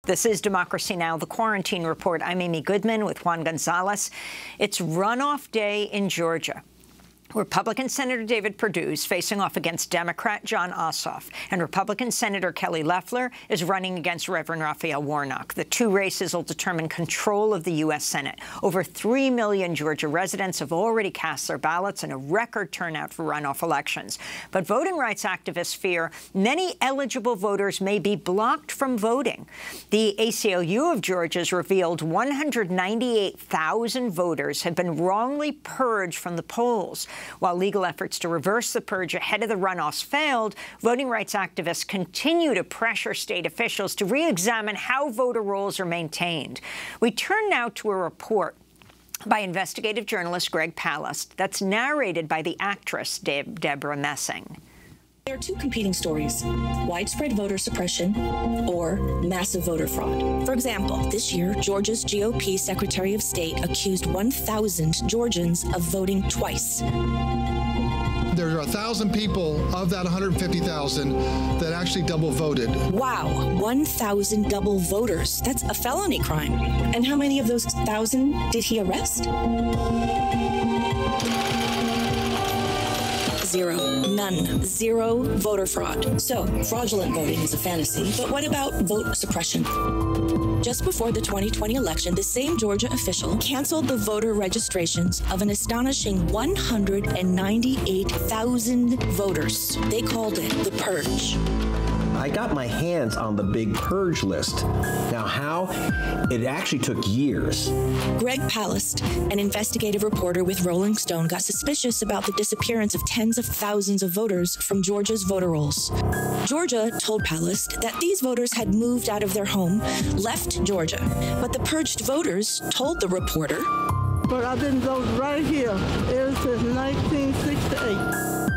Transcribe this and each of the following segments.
This is Democracy Now!, the Quarantine Report. I'm Amy Goodman with Juan Gonzalez. It's runoff day in Georgia. Republican Senator David Perdue is facing off against Democrat Jon Ossoff, and Republican Senator Kelly Loeffler is running against Reverend Raphael Warnock. The two races will determine control of the U.S. Senate. Over 3 million Georgia residents have already cast their ballots in a record turnout for runoff elections. But voting rights activists fear many eligible voters may be blocked from voting. The ACLU of Georgia has revealed 198,000 voters have been wrongly purged from the polls. While legal efforts to reverse the purge ahead of the runoffs failed, voting rights activists continue to pressure state officials to re-examine how voter rolls are maintained. We turn now to a report by investigative journalist Greg Palast that's narrated by the actress Debra Messing. There are two competing stories: widespread voter suppression or massive voter fraud. For example, this year, Georgia's GOP Secretary of State accused 1,000 Georgians of voting twice. There are 1,000 people of that 150,000 that actually double voted. Wow, 1,000 double voters. That's a felony crime. And how many of those 1,000 did he arrest? Zero. None. Zero voter fraud. So, fraudulent voting is a fantasy. But what about vote suppression? Just before the 2020 election, the same Georgia official canceled the voter registrations of an astonishing 198,000 voters. They called it the Purge. I got my hands on the big purge list. Now, how? It actually took years. Greg Palast, an investigative reporter with Rolling Stone, got suspicious about the disappearance of tens of thousands of voters from Georgia's voter rolls. Georgia told Palast that these voters had moved out of their home, left Georgia, but the purged voters told the reporter, "But I've been voting right here ever since 1968.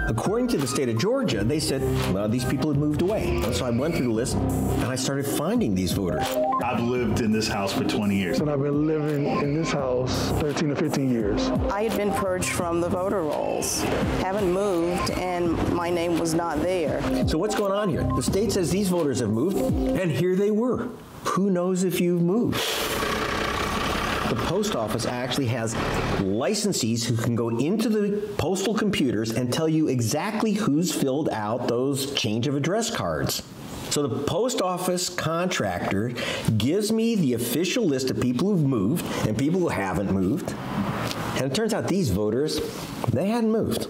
According to the state of Georgia, they said, well, these people had moved away. And so I went through the list, and I started finding these voters. I've lived in this house for 20 years. And I've been living in this house 13 to 15 years. I had been purged from the voter rolls, haven't moved, and my name was not there. So what's going on here? The state says these voters have moved, and here they were. Who knows if you've moved? The post office actually has licensees who can go into the postal computers and tell you exactly who's filled out those change of address cards. So the post office contractor gives me the official list of people who've moved and people who haven't moved. And it turns out these voters, they hadn't moved.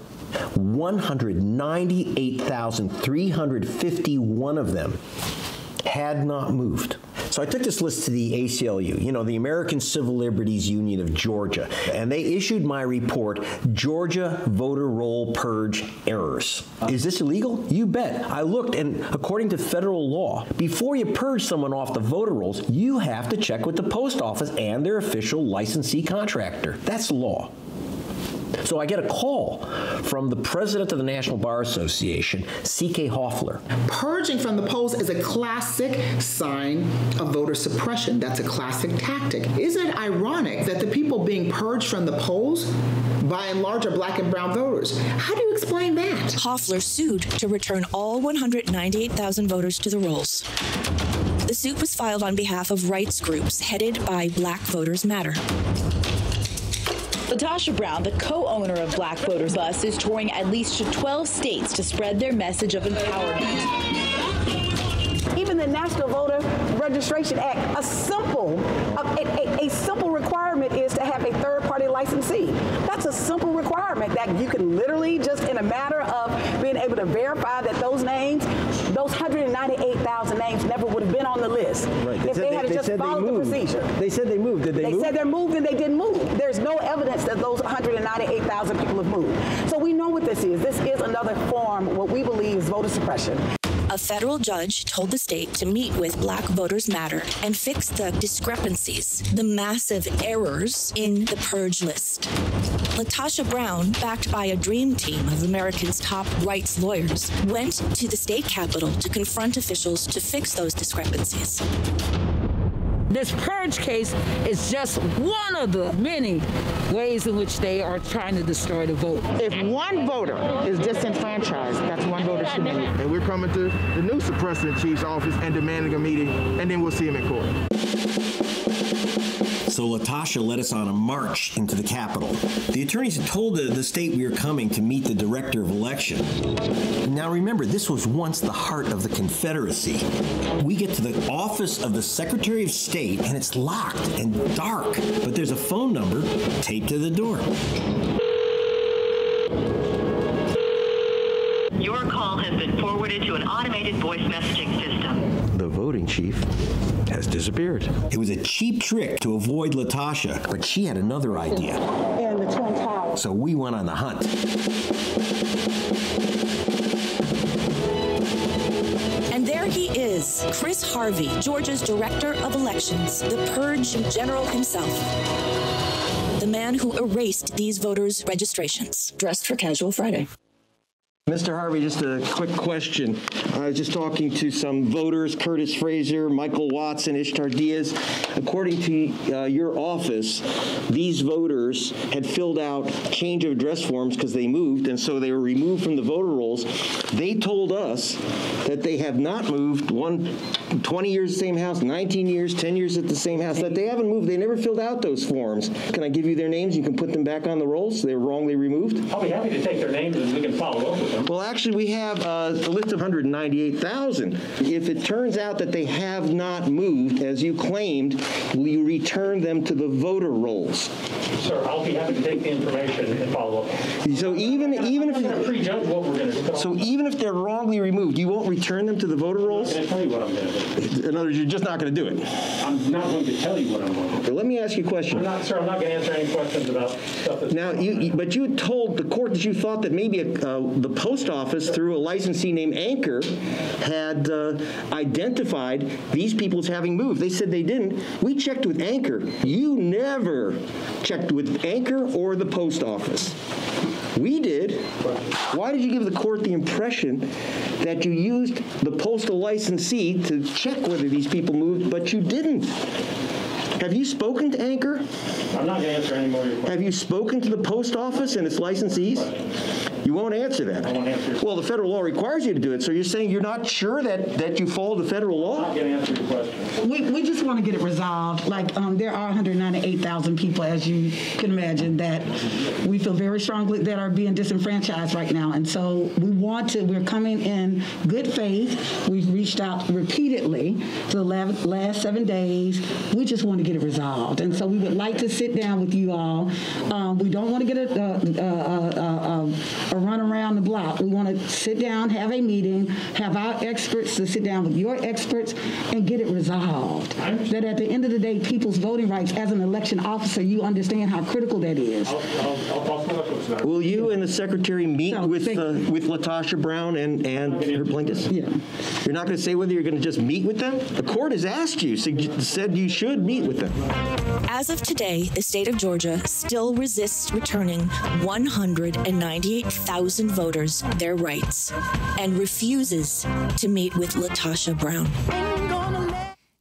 198,351 of them had not moved. So I took this list to the ACLU, the American Civil Liberties Union of Georgia, and they issued my report, Georgia Voter Roll Purge Errors. Is this illegal? You bet. I looked, and according to federal law, before you purge someone off the voter rolls, you have to check with the post office and their official licensee contractor. That's the law. So I get a call from the president of the National Bar Association, C.K. Hoffler. Purging from the polls is a classic sign of voter suppression. That's a classic tactic. Isn't it ironic that the people being purged from the polls, by and large, are black and brown voters? How do you explain that? Hoffler sued to return all 198,000 voters to the rolls. The suit was filed on behalf of rights groups headed by Black Voters Matter. LaTosha Brown, the co-owner of Black Voters Bus, is touring at least 12 states to spread their message of empowerment. Even the National Voter Registration Act, a simple requirement is to have a third-party licensee. That's a simple requirement that you can literally just in a matter of being able to verify that those names, those 198,000 names never would have been on the list. Right. If they had just followed the procedure. They said they moved. Did they move? They said they moved and they didn't move. There's no evidence that those 198,000 people have moved. So we know what this is. This is another form, what we believe is voter suppression. A federal judge told the state to meet with Black Voters Matter and fix the discrepancies, the massive errors in the purge list. LaTosha Brown, backed by a dream team of America's top rights lawyers, went to the state capitol to confront officials to fix those discrepancies. This purge case is just one of the many ways in which they are trying to destroy the vote. If one voter is disenfranchised, that's one voter too many. And we're coming to the new suppressor in chief's office and demanding a meeting, and then we'll see him in court. So LaTosha led us on a march into the Capitol. The attorneys had told the state we were coming to meet the director of election. Now remember, this was once the heart of the Confederacy. We get to the office of the Secretary of State, and it's locked and dark, but there's a phone number taped to the door. Your call has been forwarded to an automated voice messaging system. The voting chief has disappeared. It was a cheap trick to avoid LaTosha, but she had another idea. And the Twin Towers. So we went on the hunt. And there he is, Chris Harvey, Georgia's Director of Elections, the Purge General himself. The man who erased these voters' registrations, dressed for Casual Friday. Mr. Harvey, just a quick question. I was just talking to some voters, Curtis Fraser, Michael Watson, Ishtar Diaz. According to your office, these voters had filled out change of address forms because they moved, and so they were removed from the voter rolls. They told us that they have not moved 20 years at the same house, 19 years, 10 years at the same house, that they haven't moved. They never filled out those forms. Can I give you their names? You can put them back on the rolls. They were wrongly removed. I'll be happy to take their names and we can follow up with them. Well, actually, we have a list of 198,000. If it turns out that they have not moved, as you claimed, will you return them to the voter rolls? Sir, I'll be happy to take the information and follow up. So even if you prejudge what we're going to do. So even if they're wrongly removed, you won't return them to the voter rolls? I'm not going to tell you what I'm going to do. In other words, you're just not going to do it. I'm not going to tell you what I'm going to do. Okay, let me ask you a question. I'm not going to answer any questions about stuff that's... Now, but you told the court that you thought that maybe the post office, through a licensee named Anchor, had identified these people as having moved. They said they didn't. We checked with Anchor. You never checked with Anchor or the post office. We did. Why did you give the court the impression that you used the postal licensee to check whether these people moved, but you didn't? Have you spoken to Anchor? I'm not going to answer any more of your questions. Have you spoken to the post office and its licensees? You won't answer that. I won't answer. Well, the federal law requires you to do it, so you're saying you're not sure that you follow the federal law? I'm not going to answer your question. We just want to get it resolved. Like, there are 198,000 people, as you can imagine, that we feel very strongly that are being disenfranchised right now. And so we're coming in good faith. We've reached out repeatedly to the last 7 days. We just want to get it resolved. And so we would like to sit down with you all. We don't want to get a run around the block. We want to sit down, have a meeting, have our experts to sit down with your experts and get it resolved. That at the end of the day, people's voting rights, as an election officer, you understand how critical that is. I'll talk to my folks. Will you and the secretary meet with LaTosha Brown and her plaintiffs? Yeah. You're not going to say whether you're going to just meet with them? The court has asked you, said you should meet with them. As of today, the state of Georgia still resists returning 198,000 voters their rights and refuses to meet with LaTosha Brown.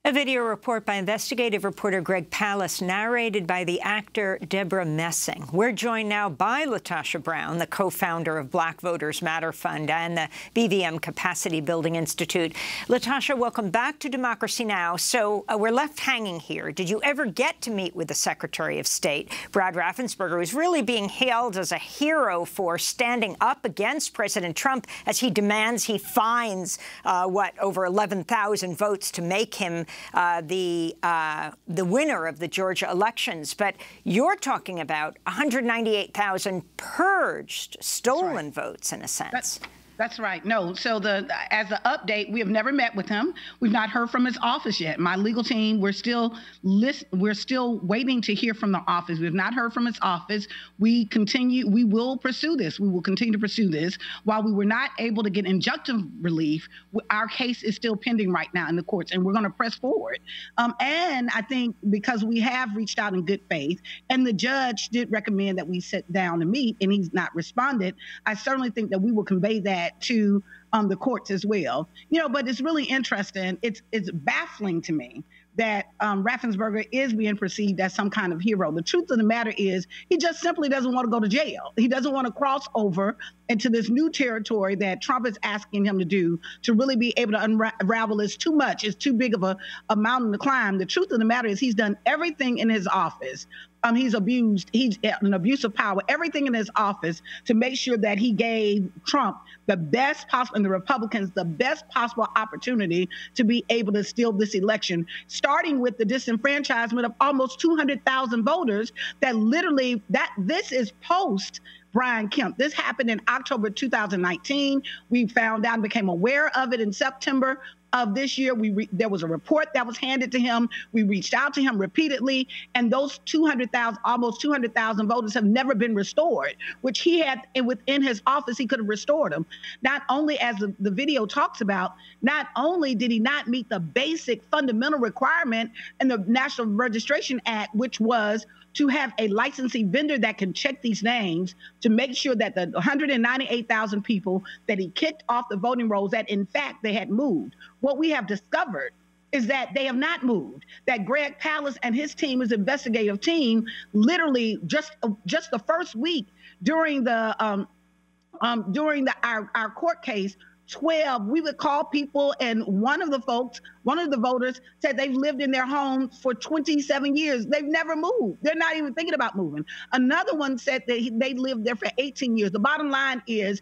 A video report by investigative reporter Greg Palast, narrated by the actor Debra Messing. We're joined now by LaTosha Brown, the co-founder of Black Voters Matter Fund and the BVM Capacity Building Institute. LaTosha, welcome back to Democracy Now! So we're left hanging here. Did you ever get to meet with the Secretary of State, Brad Raffensperger, who's really being hailed as a hero for standing up against President Trump as he demands he finds, over 11,000 votes to make him the winner of the Georgia elections. But you're talking about 198,000 purged, stolen votes, in a sense. That's right. No. So as the update, we have never met with him. We've not heard from his office yet. My legal team, we're still waiting to hear from the office. We have not heard from his office. We will pursue this. We will continue to pursue this. While we were not able to get injunctive relief, our case is still pending right now in the courts, and we're going to press forward. And I think because we have reached out in good faith, and the judge did recommend that we sit down and meet, and he's not responded, I certainly think that we will convey that to the courts as well. But it's really interesting. It's baffling to me, that Raffensperger is being perceived as some kind of hero. The truth of the matter is he just simply doesn't want to go to jail. He doesn't want to cross over into this new territory that Trump is asking him to do to really be able to unravel. It's too much. It's too big of a mountain to climb. The truth of the matter is he's done everything in his office. He's an abuse of power, everything in his office to make sure that he gave Trump the best possible, and the Republicans the best possible opportunity to be able to steal this election, starting with the disenfranchisement of almost 200,000 voters that literally, this is post Brian Kemp. This happened in October 2019. We found out and became aware of it in September of this year. There was a report that was handed to him. We reached out to him repeatedly, and those 200,000, almost 200,000 voters have never been restored, which he had within his office. He could have restored them. Not only, as the video talks about, not only did he not meet the basic fundamental requirement in the National Registration Act, which was to have a licensing vendor that can check these names to make sure that the 198,000 people that he kicked off the voting rolls, that in fact they had moved. What we have discovered is that they have not moved, that Greg Palast and his team, his investigative team, literally just the first week during our court case, 12, we would call people, and one of the voters said they've lived in their home for 27 years. They've never moved. They're not even thinking about moving. Another one said that they lived there for 18 years. The bottom line is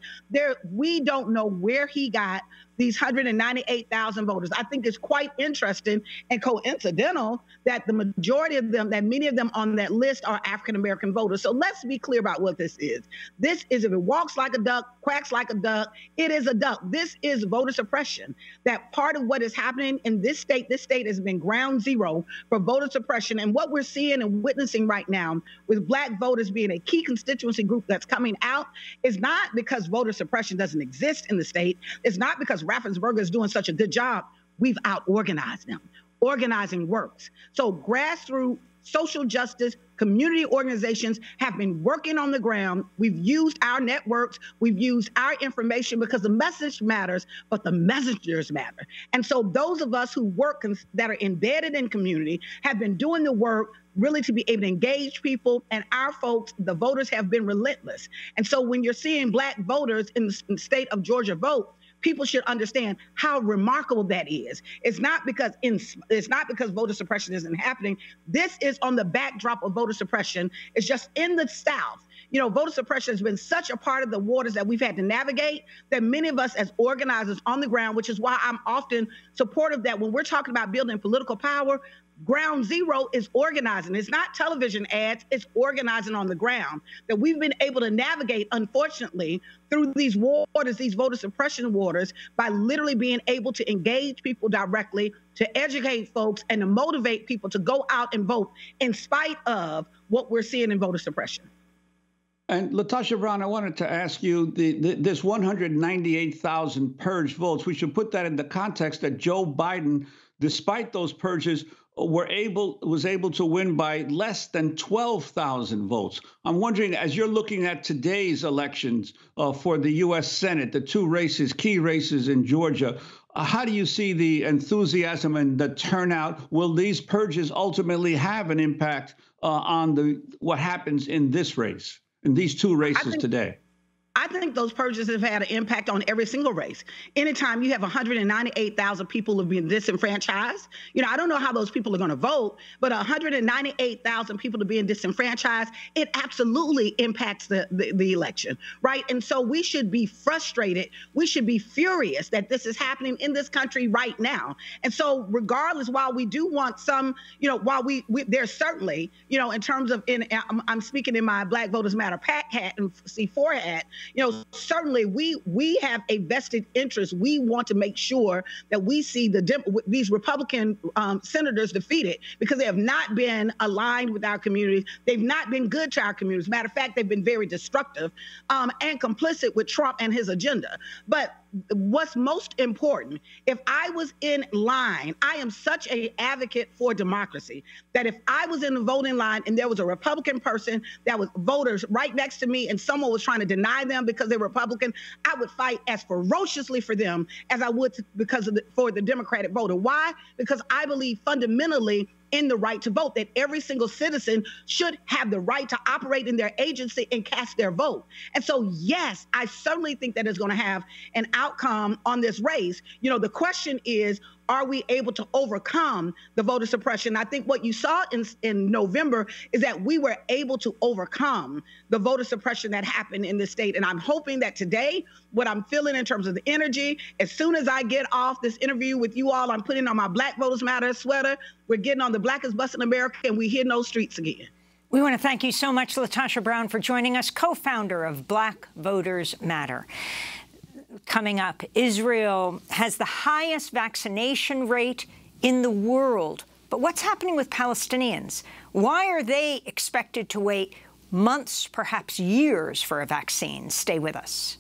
we don't know where he got these 198,000 voters. I think it's quite interesting and coincidental that the majority of them, that many of them on that list are African-American voters. So let's be clear about what this is. This is, if it walks like a duck, quacks like a duck, it is a duck. This is voter suppression. That part of what is happening in this state has been ground zero for voter suppression. And what we're seeing and witnessing right now with Black voters being a key constituency group that's coming out is not because voter suppression doesn't exist in the state. It's not because Raffensperger is doing such a good job. We've out-organized them. Organizing works. So grassroots social justice community organizations have been working on the ground. We've used our networks. We've used our information because the message matters, but the messengers matter. And so those of us who work that are embedded in community have been doing the work really to be able to engage people, and our folks, the voters, have been relentless. And so when you're seeing Black voters in the state of Georgia vote, people should understand how remarkable that is. It's not because voter suppression isn't happening. This is on the backdrop of voter suppression. It's just in the South. You know, voter suppression has been such a part of the waters that we've had to navigate that many of us as organizers on the ground, which is why I'm often supportive that when we're talking about building political power, ground zero is organizing. It's not television ads, it's organizing on the ground. That we've been able to navigate, unfortunately, through these waters, these voter suppression waters, by literally being able to engage people directly, to educate folks, and to motivate people to go out and vote in spite of what we're seeing in voter suppression. And LaTosha Brown, I wanted to ask you, this 198,000 purged votes, we should put that in the context that Joe Biden, despite those purges, was able to win by less than 12,000 votes. I'm wondering, as you're looking at today's elections for the U.S. Senate, the two races, key races in Georgia, how do you see the enthusiasm and the turnout? Will these purges ultimately have an impact on what happens in this race, in these two races today? I think those purges have had an impact on every single race. Anytime you have 198,000 people who have been disenfranchised, you know, I don't know how those people are going to vote, but 198,000 people to being disenfranchised, it absolutely impacts the election, right? And so we should be frustrated. We should be furious that this is happening in this country right now. And so regardless, while we do want some, you know, while there's certainly, you know, in terms of, I'm speaking in my Black Voters Matter PAC hat and C4 hat, you know, certainly we have a vested interest. We want to make sure that we see these Republican senators defeated because they have not been aligned with our communities. They've not been good to our communities. Matter of fact, they've been very destructive and complicit with Trump and his agenda. But what's most important, if I was in line, I am such an advocate for democracy that if I was in the voting line and there was a Republican person that was voters right next to me and someone was trying to deny them because they're Republican, I would fight as ferociously for them as I would for the Democratic voter. Why? Because I believe fundamentally in the right to vote, that every single citizen should have the right to operate in their agency and cast their vote. And so, yes, I certainly think that is going to have an outcome on this race. You know, the question is, are we able to overcome the voter suppression? I think what you saw in November is that we were able to overcome the voter suppression that happened in this state. And I'm hoping that today, what I'm feeling in terms of the energy, as soon as I get off this interview with you all, I'm putting on my Black Voters Matter sweater. We're getting on the Blackest Bus in America, and we hit those streets again. We want to thank you so much, LaTosha Brown, for joining us, co-founder of Black Voters Matter. Coming up, Israel has the highest vaccination rate in the world. But what's happening with Palestinians? Why are they expected to wait months, perhaps years, for a vaccine? Stay with us.